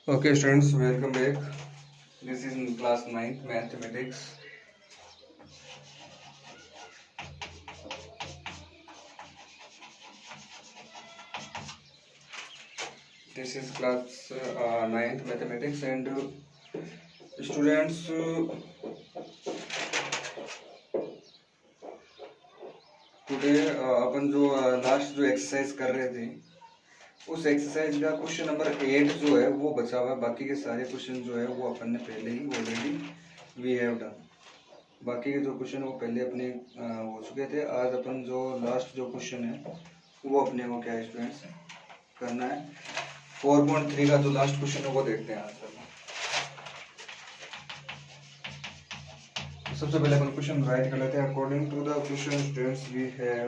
Okay, students, welcome back. This is in class 9th mathematics. This is class 9th mathematics and students today अपन जो last जो exercise कर रहे थे उस एक्सरसाइज का क्वेश्चन नंबर 8 जो है वो बचा हुआ है। बाकी के सारे क्वेश्चन जो है वो अपन ने पहले ही ऑलरेडी वी हैव डन। बाकी के जो क्वेश्चन वो पहले अपने हो चुके थे। आज अपन जो लास्ट जो क्वेश्चन है वो अपने को क्या है स्टूडेंट्स करना है। 4.3 का जो लास्ट क्वेश्चन है वो देखते हैं आंसर। सबसे पहले अपन क्वेश्चन राइट कर लेते हैं। According to the question students we have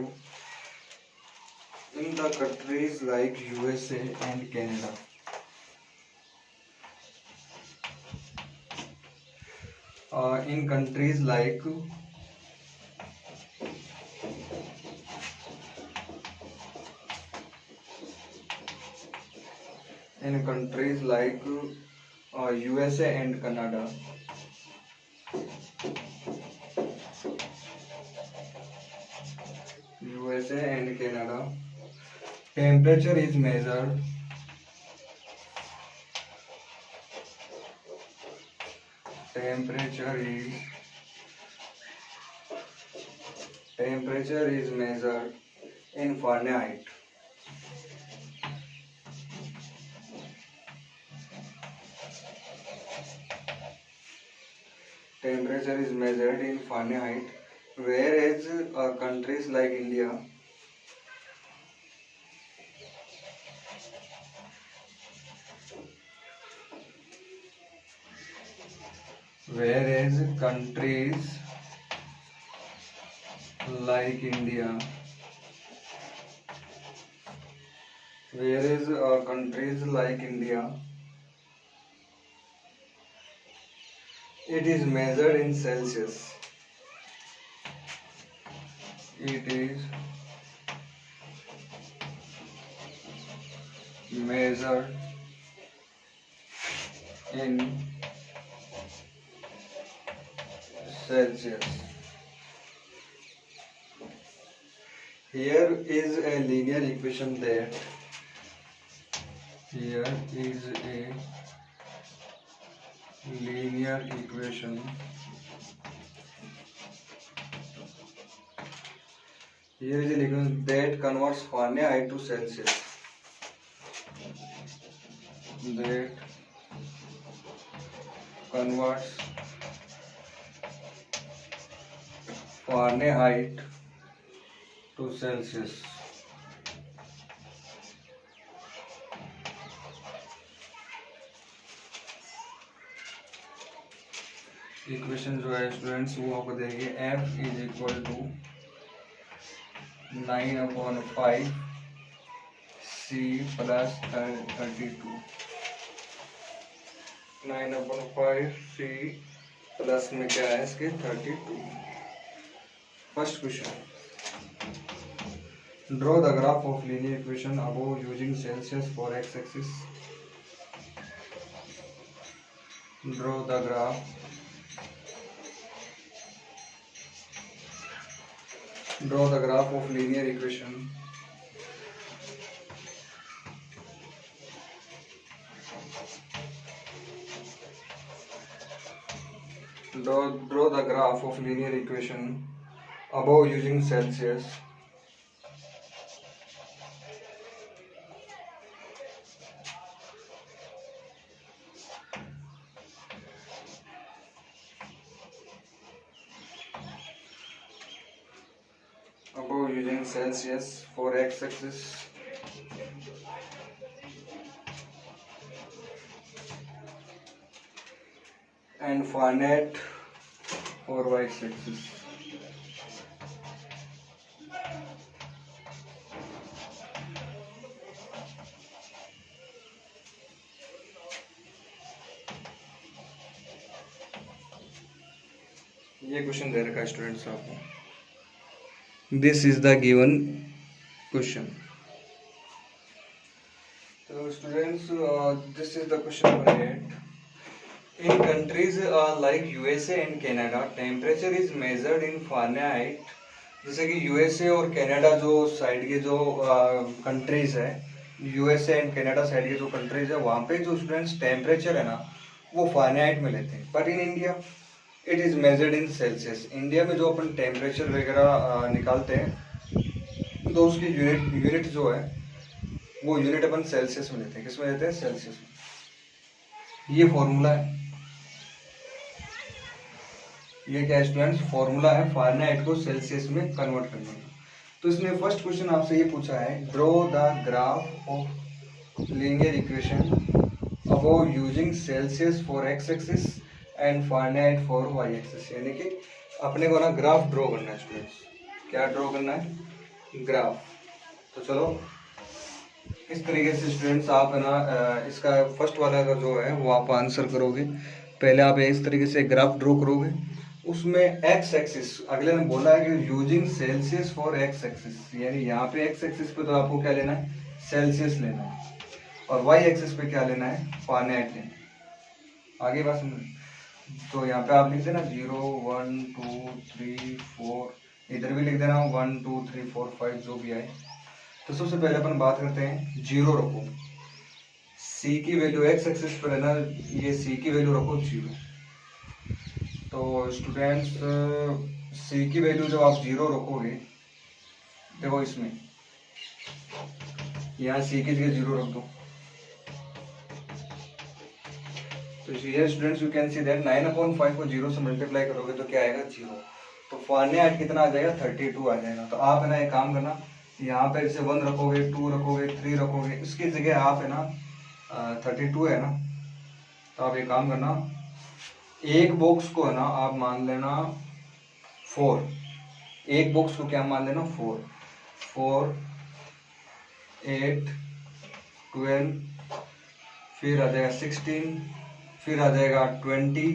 in the countries like USA and Canada in countries like USA and Canada, temperature is measured in Fahrenheit. Temperature is measured in Fahrenheit, whereas countries like India whereas countries like India it is measured in Celsius. It is measured in Celsius. Here is a linear equation that here is a linear equation that converts Fahrenheit to Celsius. That converts Fahrenheit to Celsius. Equation जो है students वो आपको देंगे F is equal to 9/5 C plus 32। 9/5 C plus में क्या है इसके 32। First question, draw the graph of linear equation above using Celsius for x axis. Draw the graph of linear equation draw the graph of linear equation above using Celsius. Above using Celsius for x-axis and Fahrenheit for y-axis. ये question दे रखा है students आपको। This is the given question. तो students, this is the question number 8. In countries like USA and Canada, temperature is measured in Fahrenheit. जैसे कि USA और Canada जो side के जो कंट्रीज है, यूएसए एंड कनाडा साइड के जो कंट्रीज है, वहाँ पे जो स्टूडेंट्स टेम्परेचर है ना वो फारेनहाइट में लेते हैं. But in India it is measured in Celsius. India में जो अपन टेम्परेचर वगैरह निकालते हैं तो उसकी यूनिट जो है वो यूनिट अपन सेल्सियस में लेते हैं. किस में लेते हैं? सेल्सियस में. ये फॉर्मूला है. ये क्या स्टूडेंट्स? फॉर्मूला है फारेनहाइट को सेल्सियस में कन्वर्ट करने का. तो इसमें फर्स्ट क्वेश्चन आपसे ये पूछा है, draw the graph of linear equation about using Celsius for x axis and Fahrenheit for y axis. यानी कि अपने को ना ग्राफ ड्रॉ करना है स्टूडेंट्स. क्या ड्रॉ करना है? ग्राफ. तो चलो इस तरीके से स्टूडेंट्स आप है ना इसका फर्स्ट वाला का जो है वो आप आंसर करोगे. पहले आप इस तरीके से ग्राफ ड्रॉ करोगे. उसमें एक्स एक्सिस अगले ने बोला है कि using Celsius for x axis, यानी यहाँ पे एक्स एक्सिस पे तो आपको क्या लेना है? सेल्सियस लेना है. और वाई एक्सिस पे क्या लेना है? फारेनहाइट लेना है. आगे बात समझ. तो यहाँ पे आप लिख देना 0 1 2 3 4. इधर भी लिख देना 1 2 3 4 5 जो भी आए. तो सबसे पहले अपन बात करते हैं 0 रखो. सी की वैल्यू एक्स एक्सिस पर है ना, ये सी की वैल्यू रखो 0. तो स्टूडेंट्स सी की वैल्यू जब आप 0 रखोगे, देखो इसमें यहाँ सी की जगह 0 रख दो. तो ये students you can see that 9/5 को 0 से मल्टीप्लाई करोगे तो क्या आएगा? 0. तो फारेनहाइट कितना आ जाएगा? 32 आ जाएगा. तो आप है ना एक काम करना, यहाँ पे जैसे 1 रखोगे, 2 रखोगे, 3 रखोगे, इसकी जगह आप है ना 32 है ना, तो आप एक काम करना, एक बॉक्स को है ना आप मान लेना 4. एक बॉक्स को क्या मान लेना? 4. 4 8 12 फिर आ जाएगा 16 फिर आ जाएगा 20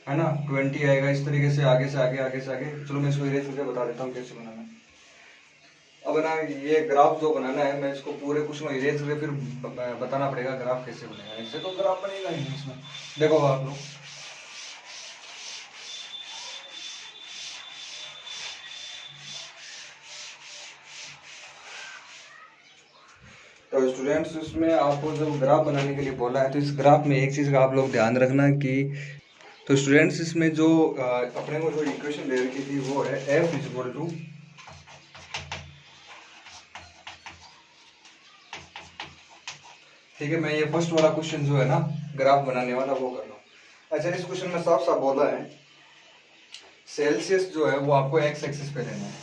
है ना, 20 आएगा. इस तरीके से आगे से आगे आगे से आगे. चलो मैं इसको इरेज करके बता देता हूँ कैसे बनाना है. अब ना ये ग्राफ जो बनाना है, मैं इसको पूरे कुछ में इरेज करके फिर बताना पड़ेगा ग्राफ कैसे बनेगा. इससे तो ग्राफ बनेगा ही नहीं इसमें. देखो आप लोग, तो स्टूडेंट्स इसमें आपको जब ग्राफ बनाने के लिए बोला है तो इस ग्राफ में एक चीज़ का आप लोग ध्यान रखना कि, तो स्टूडेंट्स इसमें जो अपने को जो इक्वेशन दे रखी थी वो है F इक्वल टू, ठीक है. मैं ये फर्स्ट वाला क्वेश्चन जो है ना ग्राफ बनाने वाला वो कर रहा हूँ. अच्छा, इस क्वेश्चन में साफ साफ बोला है सेल्सियस जो है वो आपको एक्स एक्सिस पे लेना है.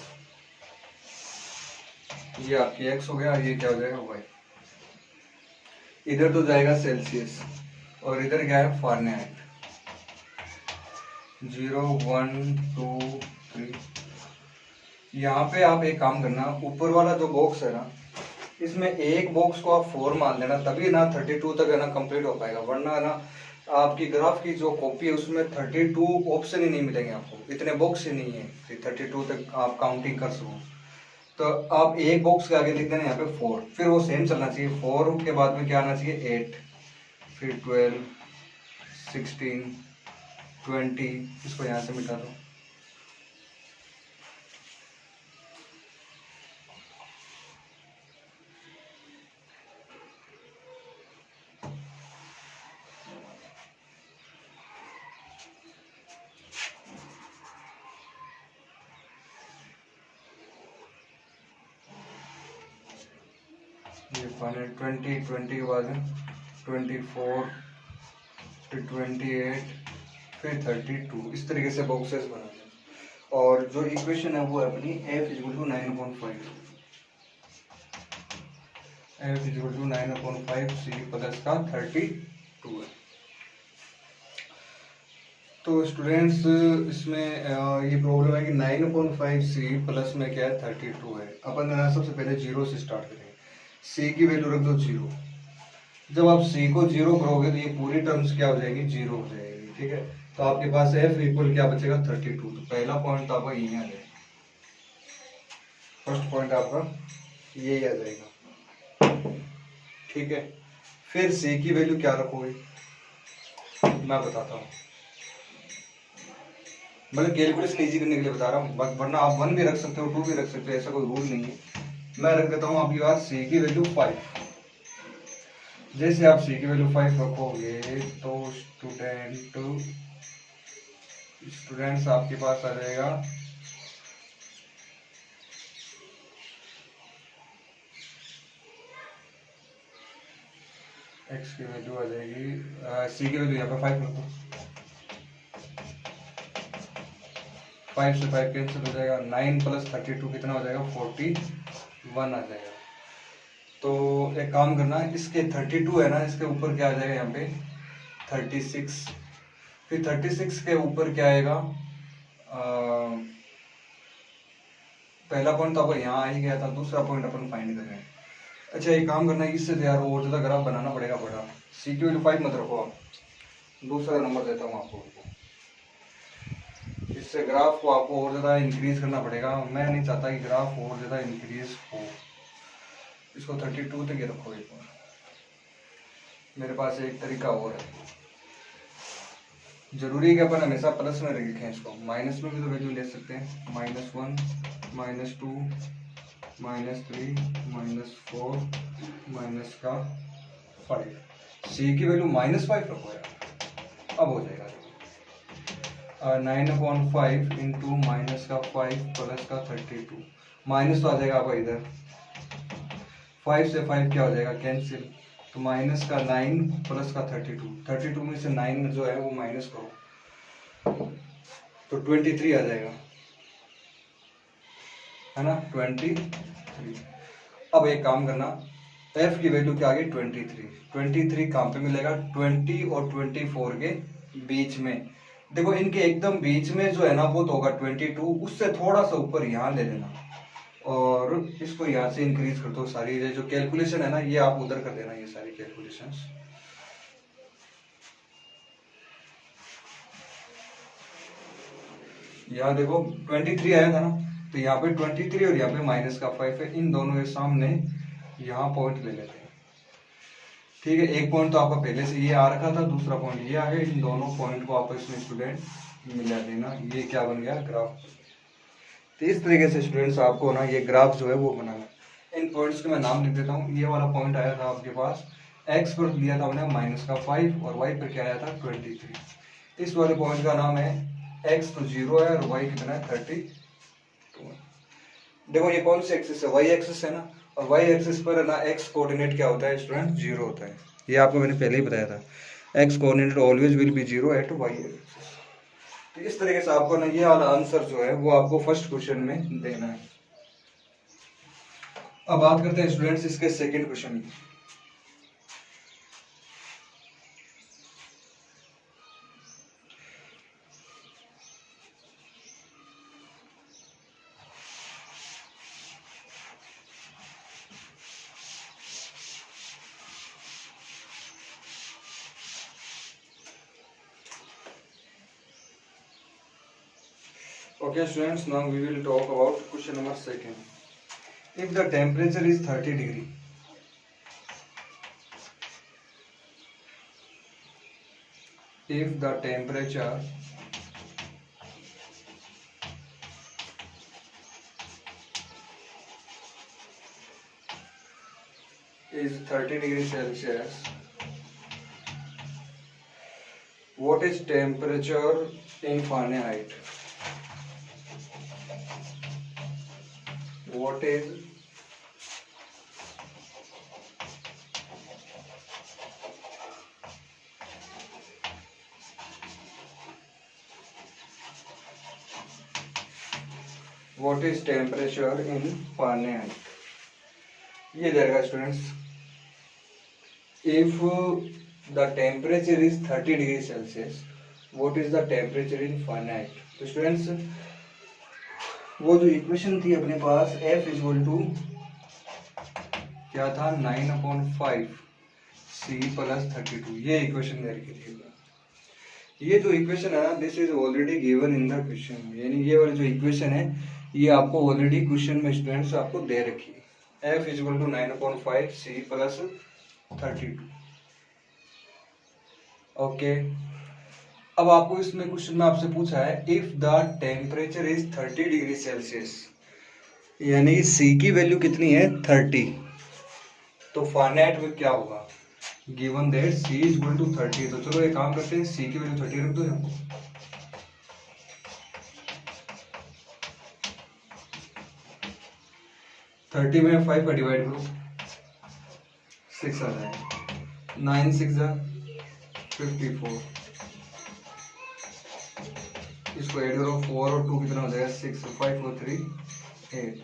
ये आपकी एक्स हो गया और ये क्या हो जाएगा? वाई. इधर तो जाएगा सेल्सियस और इधर क्या है? फारेनहाइट. 0 1 2 3. यहाँ पे आप एक काम करना, ऊपर वाला जो बॉक्स है ना इसमें एक बॉक्स को आप 4 मान लेना, तभी ना 32 तक है ना कंप्लीट हो पाएगा. वरना है ना आपकी ग्राफ की जो कॉपी है उसमें 32 ऑप्शन ही नहीं मिलेंगे आपको. इतने बॉक्स ही नहीं है कि 32 तक आप काउंटिंग कर सको. तो आप एक बॉक्स के आगे लिख देना यहाँ पे 4. फिर वो सेम चलना चाहिए. 4 के बाद में क्या आना चाहिए? 8 फिर 12 16 20. इसको यहाँ से मिटा दो. ये 20 20 के बाद 24 फिर 28 फिर 32. इस तरीके से बॉक्सेस बनाते हैं. और जो इक्वेशन है वो है अपनी F equal to 9/5. F equal to 9/5 C plus का 32 है. तो स्टूडेंट्स इसमें ये प्रॉब्लम है कि 9/5 C प्लस में क्या है? 32 है. अपन सबसे पहले 0 से स्टार्ट करेंगे. C की वैल्यू रख दो 0. जब आप C को 0 करोगे तो ये पूरी टर्म्स क्या हो जाएगी? 0 हो जाएगी. ठीक है. तो आपके पास F इक्वल क्या बचेगा? 32. तो पहला पॉइंट तो आपका यही आ जाएगा. फर्स्ट पॉइंट आपका यही आ जाएगा. ठीक है. फिर सी की वैल्यू क्या रखोगे, मैं बताता हूँ, मतलब कैलकुलेशन इजी करने के लिए बता रहा हूँ, वरना आप 1 भी रख सकते हो, 2 भी रख सकते हो, ऐसा कोई रूल नहीं है। मैं रख देता हूँ आपकी बात सी की वैल्यू 5। जैसे आप सी की वैल्यू 5 रखोगे तो स्टूडेंट्स आपके पास आ जाएगा एक्स की वैल्यू आ जाएगी, सी की वैल्यू यहाँ पे 5 रखो, 5 से 5 कैंसिल हो जाएगा, 9 + 32 कितना हो जाएगा, 41 आ जाएगा। तो एक काम करना, इसके 32 है ना, इसके ऊपर क्या आ जाएगा यहाँ पे 36, फिर 36 के ऊपर क्या आएगा, पहला पॉइंट तो आपको यहाँ आ ही गया था, दूसरा पॉइंट अपन फाइंड कर रहे हैं। अच्छा एक काम करना है, इससे तो यार और ज़्यादा ग्राफ बनाना पड़ेगा बड़ा, सी की वैल्यू 5 मत रखो आप, दूसरा नंबर देता हूँ आपको, इससे ग्राफ को आपको और ज़्यादा इंक्रीज करना पड़ेगा, मैं नहीं चाहता कि ग्राफ और ज़्यादा इंक्रीज हो। इसको 32 तक रखो एक बार, मेरे पास एक तरीका और है, जरूरी है कि अपन हमेशा प्लस में लिखें इसको, माइनस में भी तो वैल्यू ले सकते हैं, -1 -2 -3 -4 -5, सी की वैल्यू -5 रखो यार, अब हो जाएगा 9/5 इंटू -5 प्लस का 32, माइनस तो आ जाएगा आपका इधर, 5 से 5 क्या हो जाएगा कैंसिल, तो -9 प्लस का 32 में से 9 जो है वो माइनस करो तो 23 आ जाएगा, है ना 23। अब एक काम करना, f की वैल्यू क्या आ गई 23 कहाँ पे मिलेगा, 20 और 24 के बीच में, देखो इनके एकदम बीच में जो है ना वो तो होगा 22, उससे थोड़ा सा ऊपर यहाँ ले लेना और इसको यहाँ से इंक्रीज कर दो, सारी ये जो कैलकुलेशन है ना ये आप उधर कर देना, ये सारी कैलकुलेशंस। यहाँ देखो 23 आया था ना, तो यहाँ पे 23 और यहाँ पे -5 है, इन दोनों के सामने यहाँ पॉइंट ले लेते हैं, ठीक है। एक पॉइंट तो आपका पहले से ये आ रखा था, दूसरा पॉइंट ये आ गया, इन दोनों पॉइंट को आपस में स्टूडेंट मिला देना, ये क्या बन गया ग्राफ। तो इस तरीके से स्टूडेंट्स आपको ना ये ग्राफ जो है वो बनाना, इन पॉइंट्स के मैं नाम लिख देता हूँ। ये वाला पॉइंट आया था आपके पास, एक्स पर लिया था हमने -5 और वाई पर क्या आया था 23, इस वाले पॉइंट का नाम है एक्स तो 0 है और वाई कितना है 32। देखो ये कौन सी एक्सिस है, वाई एक्सिस है ना, और वाई एक्सिस पर है ना एक्स कोऑर्डिनेट क्या होता है स्टूडेंट 0 होता है, ये आपको मैंने पहले ही बताया था, x coordinate always will be 0 at y axis. तो इस तरीके से आपको ना ये वाला आंसर जो है वो आपको फर्स्ट क्वेश्चन में देना है। अब बात करते हैं स्टूडेंट्स इसके सेकंड क्वेश्चन की। Okay students, now we will talk about question number second. If the temperature is 30 degree, if the temperature is 30 degrees Celsius, what is temperature in Fahrenheit? What is temperature in Fahrenheit? ये जाएगा students, if the temperature is 30 degrees Celsius, what is the temperature in Fahrenheit? तो students वो जो equation थी अपने पास F = क्या था 9/5 C + 32, ये इक्वेशन दे रखी थी। ये जो इक्वेशन है ना this is already given in the question, यानी ये वाली जो इक्वेशन है ये आपको ऑलरेडी क्वेश्चन में स्टूडेंट्स आपको दे रखी है। F = 9/5 C + 32। ओके, अब आपको इसमें क्वेश्चन में आपसे पूछा है if the temperature is 30 degree Celsius, यानी सी की वैल्यू कितनी है 30, तो फारेनहाइट में क्या होगा, given that C is equal to 30। तो चलो एक काम करते हैं, सी की वैल्यू 30 रख दो यहाँ पे। 30 में 5 का डिवाइड करो, 6 आ जाएगा, 9 6 जा 54, इसको ऐड करो, 4 और 2 कितना हो जाएगा 6, 5 और 3 8।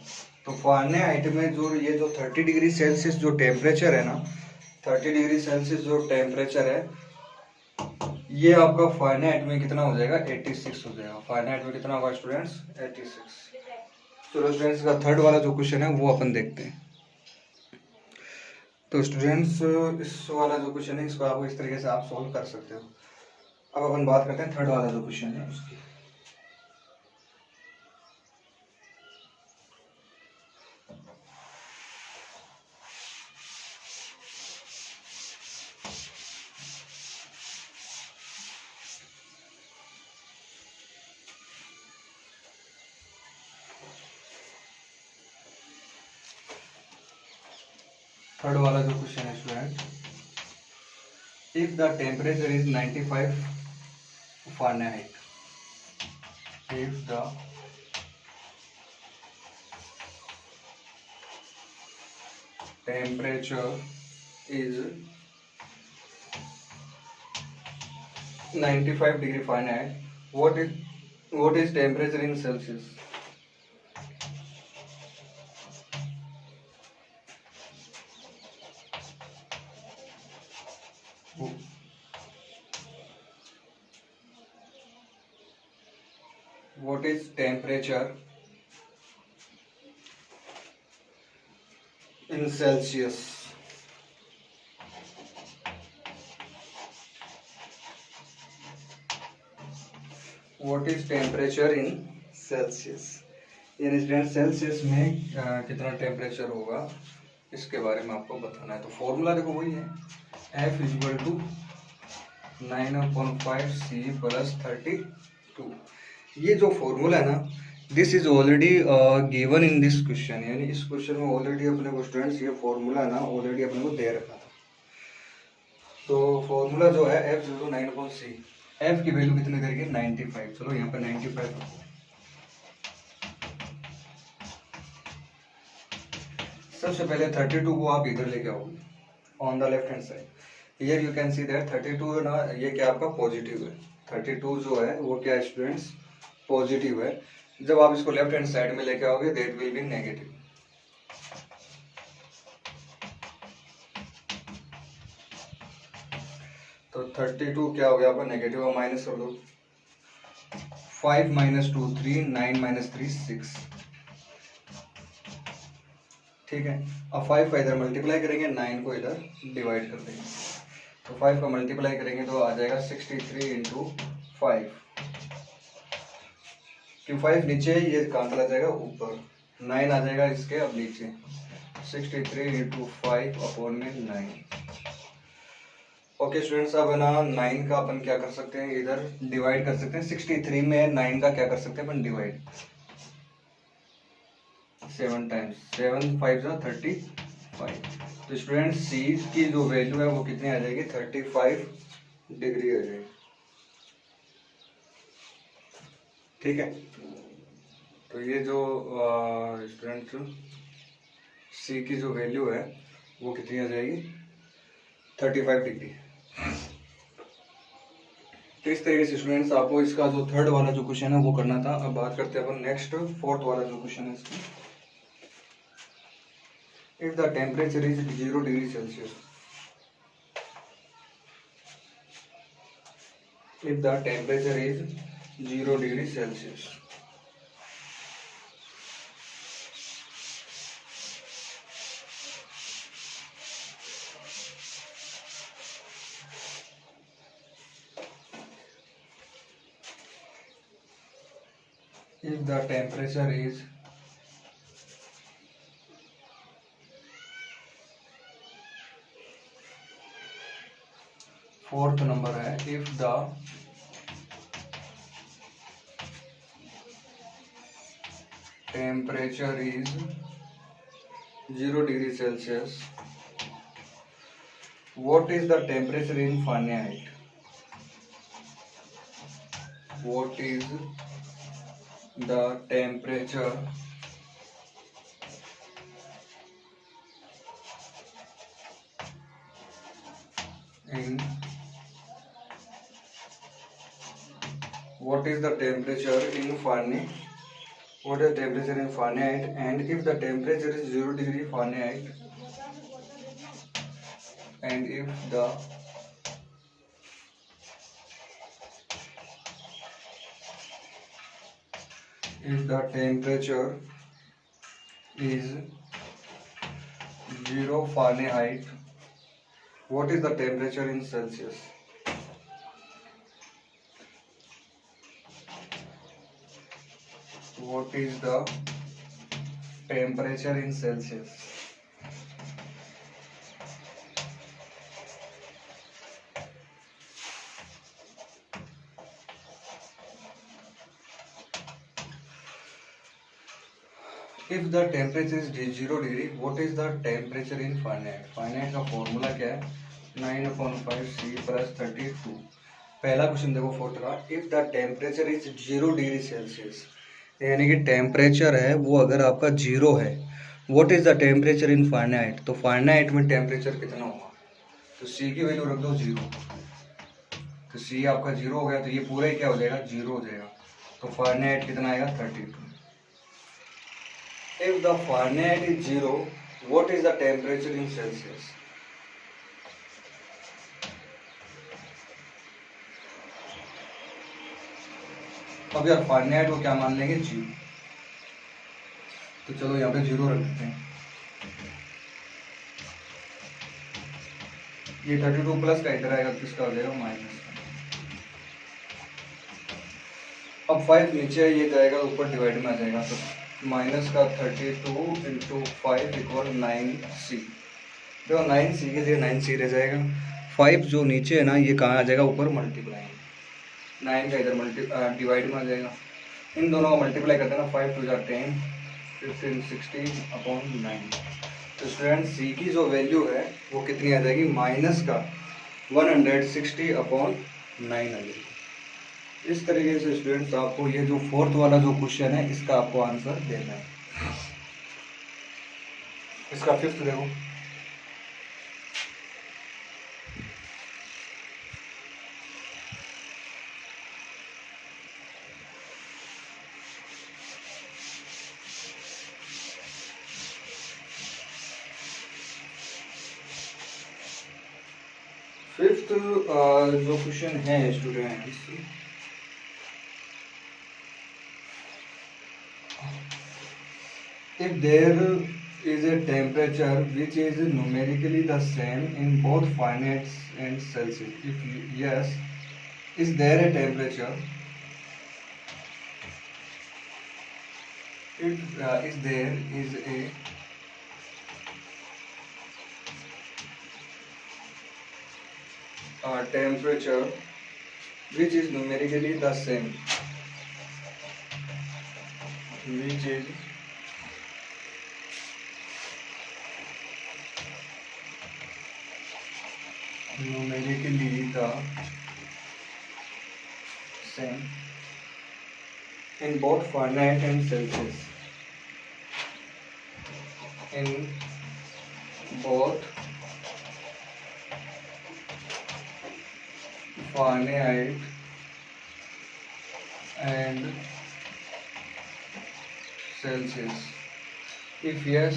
तो फारेनहाइट में जो ये जो 30 डिग्री सेल्सियस जो टेम्परेचर है ना, 30 डिग्री सेल्सियस जो टेम्परेचर है, ये आपका फारेनहाइट में कितना हो जाएगा 86 हो जाएगा। फारेनहाइट में कितना होगा स्टूडेंट्स 86। चलो स्टूडेंट्स का थर्ड वाला जो क्वेश्चन है वो अपन देखते हैं। तो स्टूडेंट्स इस वाला जो क्वेश्चन है इसको आपको इस तरीके से आप सॉल्व कर सकते हो। अब अपन बात करते हैं थर्ड वाला जो क्वेश्चन है उसकी। थर्ड वाला जो क्वेश्चन है student, if the temperature is 95 Fahrenheit, if the temperature is 95 degree Fahrenheit, what is temperature in Celsius? What is temperature in Celsius? What is temperature in Celsius? यानी student Celsius में कितना temperature होगा इसके बारे में आपको बताना है। तो फॉर्मूला देखो वही है, F equal to 9/5 C plus 32। ये जो फॉर्मूला है ना, this is already given in this question, यानी इस क्वेश्चन में ऑलरेडी अपने को स्टूडेंट्स ये फॉर्मूला ना ऑलरेडी अपने को दे रखा था। तो फॉर्मूला जो है F equal to 9/C, F की वैल्यू कितनी करेंगे 95। चलो यहाँ पे 95 रखो। सबसे पहले 32 को आप इधर लेके आओगे on the left hand side. Here you can see that 32 ना, ये क्या आपका पॉजिटिव है। 32 जो है वो क्या है स्टूडेंट्स पॉजिटिव है। जब आप इसको लेफ्ट हैंड साइड में लेके आओगे दैट विल बी नेगेटिव। तो 32 क्या हो गया आपका नेगेटिव, माइनस कर दो। 5 - 2 3, 9 - 3 6, ठीक है। अब 5 का इधर मल्टीप्लाई करेंगे, 9 को इधर डिवाइड कर देंगे। तो 5 का मल्टीप्लाई करेंगे तो आ जाएगा 63 × 5। क्यों 5 नीचे है, ये कहाँ चला जाएगा ऊपर, 9 आ जाएगा इसके अब नीचे। 63 × 5 अपॉन में 9। ओके स्टूडेंट्स, अब है ना 9 का अपन क्या कर सकते हैं, इधर डिवाइड कर सकते हैं। 63 में 9 का क्या कर सकते हैं अपन डिवाइड, 7 टाइम्स, 7 5 जा 35। तो स्टूडेंट सी की जो वैल्यू है वो कितनी आ जाएगी 35 डिग्री आ जाएगी, ठीक है। तो ये जो स्टूडेंट सी की जो वैल्यू है वो कितनी आ जाएगी 35 डिग्री। तो इस तरीके से स्टूडेंट्स आपको इसका जो थर्ड वाला जो क्वेश्चन है वो करना था। अब बात करते हैं अपन नेक्स्ट फोर्थ वाला जो क्वेश्चन है इसकी। If the temperature is 0 degree Celsius, if the temperature is 0 degree Celsius, if the temperature is 5 fourth number है, if the temperature is 0 degree Celsius, what is the temperature in Fahrenheit? What is the temperature in what is the temperature in Fahrenheit? What is the temperature in Fahrenheit? And if the temperature is 0 degree Fahrenheit, and if the temperature is 0 Fahrenheit, what is the temperature in Celsius? What is the temperature in Celsius? If the temperature is 0 degree, what is the temperature in Fahrenheit? Fahrenheit का formula क्या है? 9/5 C + 32। पहला question देखो fourth का, if the temperature is 0 degree Celsius, यानी कि temperature है वो अगर आपका 0 है, what is the temperature in Fahrenheit, तो फारेनहाइट में टेम्परेचर कितना होगा? तो सी की वैल्यू रख दो 0, तो सी आपका 0 हो गया, तो ये पूरा ही क्या हो जाएगा? 0 हो जाएगा। तो फारेनहाइट कितना आएगा? 32। If the Fahrenheit is 0, what is the temperature in Celsius? अब यार फारेनहाइट को क्या मान लेंगे? 0। तो चलो यहाँ पे 0 रख देते हैं। ये 32 प्लस का इधर आएगा, किसका हो जाएगा? माइनस का। अब 5 नीचे है, ये जाएगा ऊपर डिवाइड में आ जाएगा, तो माइनस का 32 इंटू 5 इक्वल 9C। देखो 9C के लिए 9C रह जाएगा, 5 जो नीचे है ना ये कहाँ आ जाएगा? ऊपर मल्टीप्लाई, 9 का इधर डिवाइड में आ जाएगा। इन दोनों का मल्टीप्लाई करते हैं ना, 5 2 10 15 16/9। तो स्टूडेंट सी की जो वैल्यू है वो कितनी आ जाएगी? माइनस का 160/9 आ जाएगी। इस तरीके से स्टूडेंट्स आपको ये जो फोर्थ वाला जो क्वेश्चन है इसका आपको आंसर देना है। इसका फिफ्थ देखो, फिफ्थ जो क्वेश्चन है students, if there is a temperature which is numerically the same in both Fahrenheit and Celsius, if yes, is there a temperature, if is there is a temperature which is numerically the same, which is numerically the same in both Fahrenheit and Celsius, in both Fahrenheit and Celsius, if yes,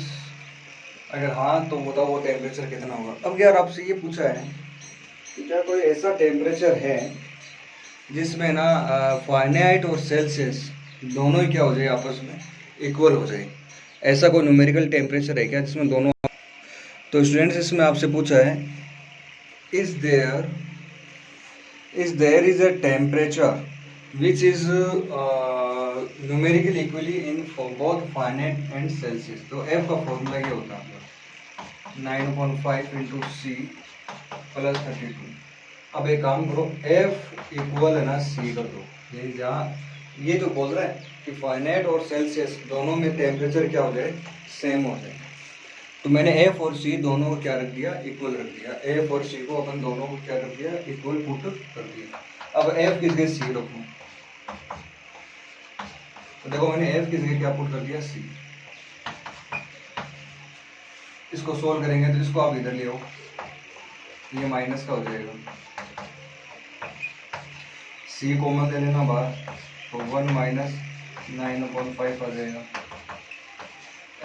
अगर हाँ तो बताओ वो temperature कितना होगा। अब यार आपसे ये पूछा है कि क्या कोई ऐसा टेम्परेचर है जिसमें ना फारेनहाइट और सेल्सियस दोनों ही क्या हो जाए? आपस में इक्वल हो जाए। ऐसा कोई न्यूमेरिकल टेम्परेचर है क्या जिसमें दोनों? तो स्टूडेंट्स इसमें आपसे पूछा है, is there is a temperature which is numerically equally in both Fahrenheit and Celsius. तो एफ का फॉर्मूला ये होता है 9/5 इंटू C + 32। अब एक काम करो, F इक्वल है ना C कर दो। ये जहाँ ये जो बोल रहा है कि फारेनहाइट और सेल्सियस दोनों में टेम्परेचर क्या हो जाए, सेम हो जाए। तो मैंने F और C दोनों को क्या रख दिया, इक्वल रख दिया। F और C को अपन दोनों को क्या कर दिया, इक्वल पुट कर दिया। अब F की जगह C रखूँ, तो देखो मैंने F की जगह क्या पुट कर दिया, C। इसको सोल्व करेंगे तो इसको आप इधर ले आओ, ये माइनस का हो जाएगा। C कॉमन ले लेना बाहर, तो 1 माइनस 9/5 आ जाएगा।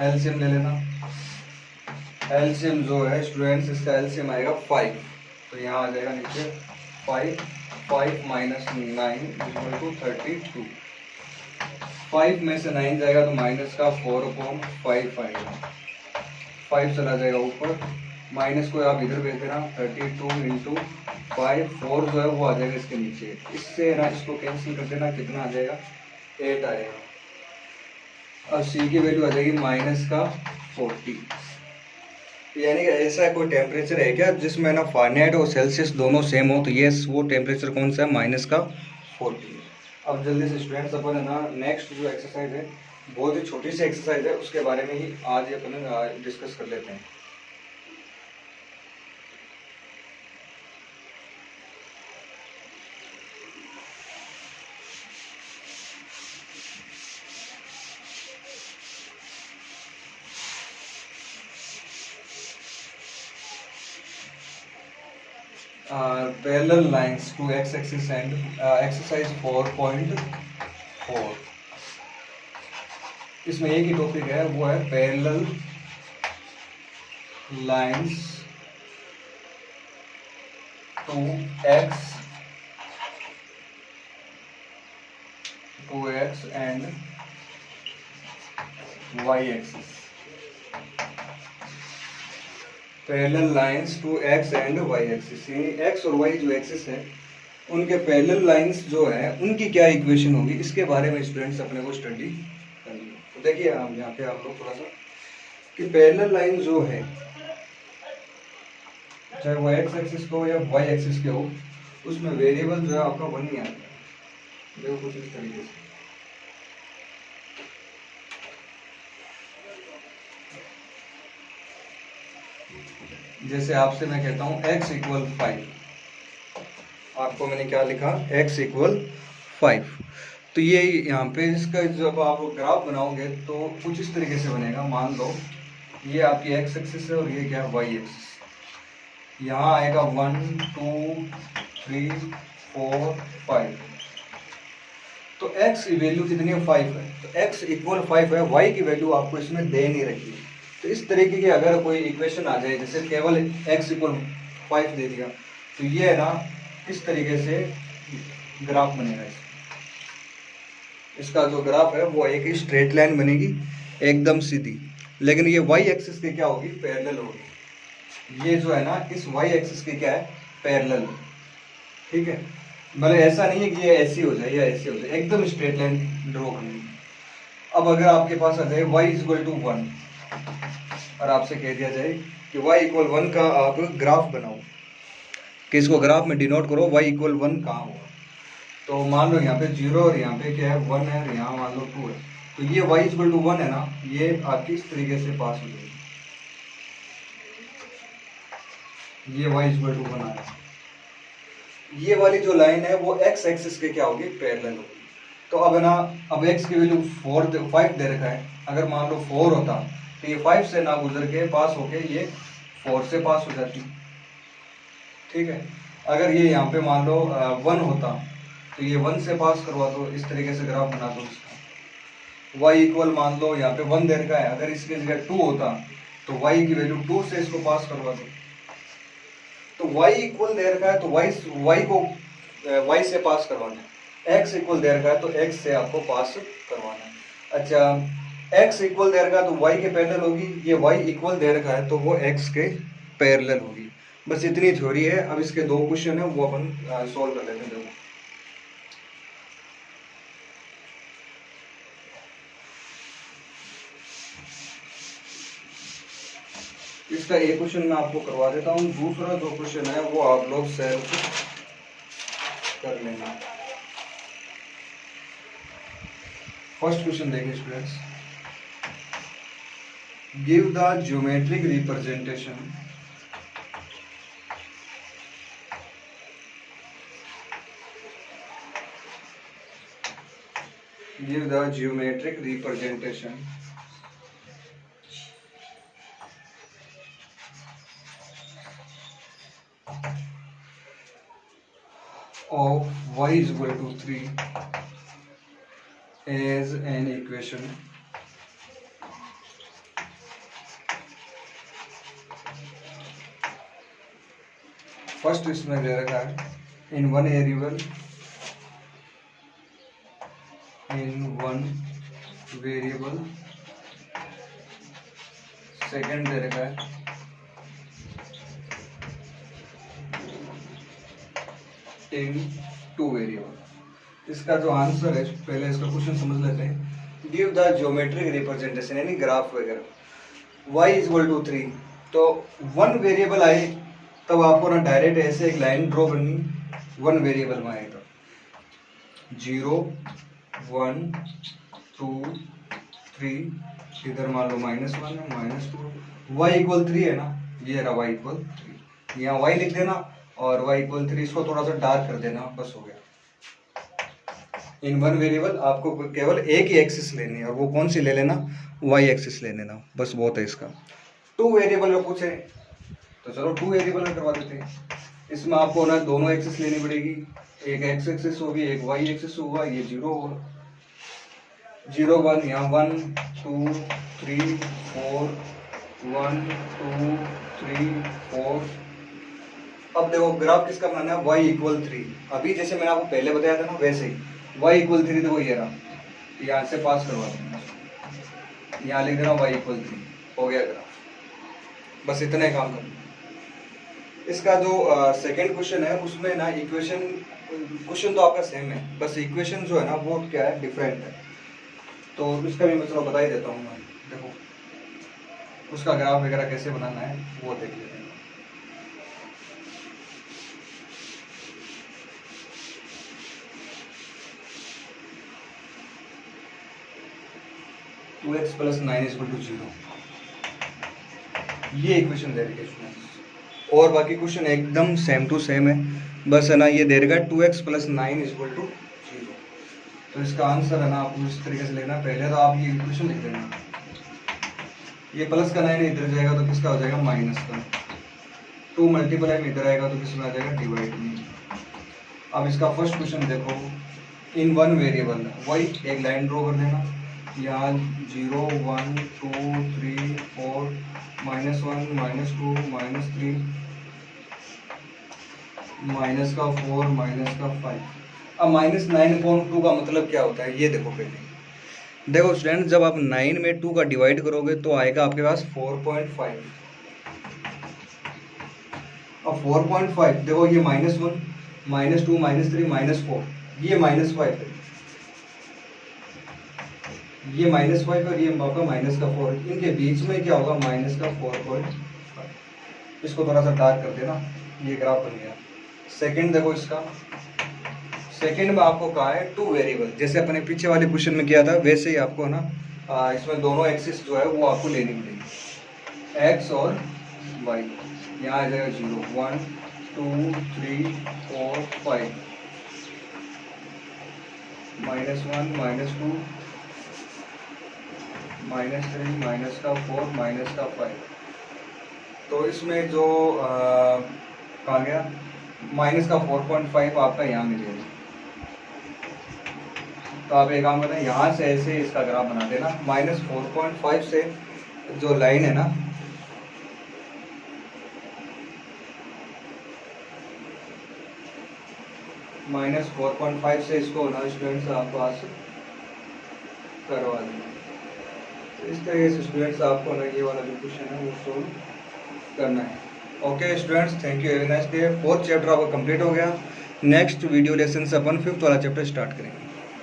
एलसीएम ले लेना, एलसीएम जो है स्टूडेंट्स, इसका एलसीएम आएगा 5, तो यहाँ आ जाएगा नीचे 5 माइनस 9 इक्वल टू 32। 5 में से 9 जाएगा तो माइनस का 4/5 आएगा, 5 चला जाएगा ऊपर, माइनस को आप इधर भेज देना, 32 इंटू 5, 4 जो है वो आ जाएगा इसके नीचे। इससे ना इसको कैंसिल कर देना, कितना आ जाएगा, 8 आएगा। और C की वैल्यू आ जाएगी माइनस का 40। यानी कि ऐसा कोई टेम्परेचर है क्या जिसमें ना फारेनहाइट और सेल्सियस दोनों सेम हो, तो ये वो टेम्परेचर कौन सा है, माइनस का 40। अब जल्दी से स्टूडेंट्स अपन है ना नेक्स्ट जो एक्सरसाइज है, बहुत ही छोटी सी एक्सरसाइज है, उसके बारे में ही आज अपन डिस्कस कर लेते हैं। Parallel lines to x-axis and exercise 4.4। इसमें एक ही टॉपिक है, वो है parallel lines to x and y axis. Parallel lines to x and y axis, यानी x और y जो एक्सिस है उनके पैरेलल लाइंस जो है उनकी क्या इक्वेशन होगी, इसके बारे में स्टूडेंट्स अपने को स्टडी करनी है। तो देखिए हम यहाँ पे आप लोग थोड़ा सा कि पैरेलल लाइन जो है, चाहे वो x एक्सिस को या y एक्सिस के हो, उसमें वेरिएबल जो है आपका 1 ही आता है। देखो कुछ इस तरीके से, जैसे आपसे मैं कहता हूँ x इक्वल 5, आपको मैंने क्या लिखा, x इक्वल 5। तो ये यहाँ पे इसका जब आप ग्राफ बनाओगे तो कुछ इस तरीके से बनेगा। मान लो ये आपकी x एक्सिस है और ये क्या है, y एक्सिस। यहाँ आएगा 1 2 3 4 5, तो x की वैल्यू कितनी है, 5 है, तो x इक्वल 5 है, y की वैल्यू आपको इसमें दे नहीं रखी है। तो इस तरीके की अगर कोई इक्वेशन आ जाए, जैसे केवल x इक्वल 5 दे दिया, तो ये है ना इस तरीके से ग्राफ बनेगा। इसका जो ग्राफ है वो एक स्ट्रेट लाइन बनेगी एकदम सीधी, लेकिन ये y एक्सिस की क्या होगी, पैरेलल होगी। ये जो है ना इस y एक्सिस की क्या है, पैरेलल। ठीक है, मतलब ऐसा नहीं है कि ये ऐसी हो जाए या ऐसी हो जाए, एकदम स्ट्रेट लाइन ड्रॉ करनी। अब अगर आपके पास आ जाए y इक्वल टू 1 और आपसे कह दिया जाए कि y इक्वल 1 का आप ग्राफ बनाओ, कि इसको ग्राफ में डिनोट करो y इक्वल 1 कहाँ होगा, तो मान लो यहाँ पे 0 और यहाँ पे क्या है 1 है, और यहाँ मान लो 2 है, तो ये y इक्वल टू 1 है ना, ये आपकी इस तरीके से पास हो जाएगी, ये y इक्वल टू 1 आया। ये वाली जो लाइन है वो x एक्सिस के क्या होगी, पैरेलल होगी। तो अब है ना, अब x की वैल्यू 5 दे रखा है, अगर मान लो 4 होता तो ये 5 से ना गुजर के पास होके ये 4 से पास हो जाती। ठीक है, अगर ये यहाँ पे मान लो 1 होता तो ये 1 से पास करवा दो, इस तरीके से ग्राफ बना दो इसका। y इक्वल मान लो यहाँ पे 1 दे रखा है, अगर इसकी जगह 2 होता तो y की वैल्यू 2 से इसको पास करवा दो। तो y इक्वल दे रखा है तो y को y से पास करवाना है, x इक्वल दे रखा है तो x से आपको पास करवाना है। अच्छा, x इक्वल दे रखा है तो y के पैरेलल होगी, ये y इक्वल दे रखा है तो वो x के पैरेलल होगी। बस इतनी थ्योरी है। अब इसके 2 क्वेश्चन है वो अपन सॉल्व कर लेते हैं। इसका एक क्वेश्चन मैं आपको करवा देता हूँ, दूसरा जो क्वेश्चन है वो आप लोग सेल्फ कर लेना। फर्स्ट क्वेश्चन देखिए students, give the geometric representation of y is equal to 3 as an equation first इसमें दे रखा है इन वन वेरिएबल, सेकंड दे रखा है इन टू वेरिएबल। इसका जो आंसर है, पहले इसका क्वेश्चन समझ लेते हैं। गिव द ज्योमेट्रिक रिप्रेजेंटेशन यानी ग्राफ वगैरह y इज इक्वल टू 3, तो वन वेरिएबल आए तब आपको ना डायरेक्ट ऐसे एक लाइन ड्रॉ करनी, वन वेरिएबल में आएगा 0 1 2 3, इधर मान लो -1 -2, y इक्वल 3 है ना, ये रहा y इक्वल 3, यहाँ y लिख देना और y इक्वल 3, इसको थोड़ा सा डार्क कर देना, बस हो गया। इन वन वेरिएबल आपको केवल एक ही एक्सिस लेनी है और वो कौन सी ले लेना, y एक्सिस ले लेना, बस बहुत है इसका। टू वेरिएबल में पूछे तो चलो टू वेरिएबल में करवा देते हैं। इसमें आपको ना दोनों एक्सिस लेनी पड़ेगी, एक x एक्सिस होगी एक y एक्सिस होगा, ये 0 होगा 0 1, यहाँ 1 2 3 4 1 2 3 4। अब देखो ग्राफ किसका बनाना है, y इक्वल 3। अभी जैसे मैंने आपको पहले बताया था ना वैसे ही y इक्वल 3, देखो ये रहा, यहाँ से पास करवा देना, यहाँ लिख देना y इक्वल 3, हो गया ग्राफ। बस इतना ही काम करना। इसका जो सेकंड क्वेश्चन है उसमें ना इक्वेशन, क्वेश्चन तो आपका सेम है, बस इक्वेशन जो है ना वो क्या है, डिफरेंट है, तो इसका भी मैं चलो बता ही देता हूँ मैं। देखो उसका ग्राफ वगैरह कैसे बनाना है वो देख लेते हैं। Two x plus 9 is equal to 0, ये इक्वेशन दे रही है स्टूडेंट्स, और बाकी क्वेश्चन एकदम सेम टू सेम है, बस है ना ये दे रखा है 2x plus 9 is equal to 0। तो इसका आंसर है ना आपको इस तरीके से लिखना, पहले तो आप ये इक्वेशन लिख देना, ये प्लस का 9 इधर जाएगा तो किसका हो जाएगा, माइनस का। 2 मल्टीप्लाई में इधर आएगा तो किसमें आ जाएगा, डिवाइड में। अब इसका फर्स्ट क्वेश्चन देखो, इन वन वेरिएबल वही एक लाइन ड्रॉ कर देना, यहाँ 0 1 2 3 4 -1 -2 -3 माइनस का 4 माइनस का 5। अब -9/2 का मतलब क्या होता है ये देखो पहले। देखो स्टूडेंट जब आप 9 में 2 का डिवाइड करोगे तो आएगा आपके पास 4.5। अब 4.5 देखो ये -1 -2 -3 -4, ये -5 है, ये -5 और ये आपका माइनस का 4, इनके बीच में क्या होगा, माइनस का 4.5। इसको थोड़ा सा डार्क कर देना, ये ग्राफ बन गया। सेकंड देखो इसका, सेकंड में आपको कहा है टू वेरिएबल, जैसे अपने पीछे वाले क्वेश्चन में किया था वैसे ही आपको ना इसमें दोनों एक्सिस जो है वो आपको लेनी पड़ेगी, एक्स और वाई। यहाँ आ जाएगा 0 1 2 3 4 5 -1 -2 -3 माइनस का 4 माइनस का 5। तो इसमें जो कहा गया माइनस का 4.5 आपका यहाँ मिलेगा। तो आप एक काम करें, यहाँ से ऐसे इसका ग्राफ बना देना, -4.5 से जो लाइन है ना -4.5 से इसको ना स्टूडेंट्स आपको आज करवा देना। तो इस तरीके से स्टूडेंट्स आपको ना ये वाला जो क्वेश्चन है वो सोल्व करना है। Okay students, thank you, have a nice day. 4th chapter आपका कंप्लीट हो गया। नेक्स्ट वीडियो लेसन से अपन 5th वाला चैप्टर स्टार्ट करेंगे।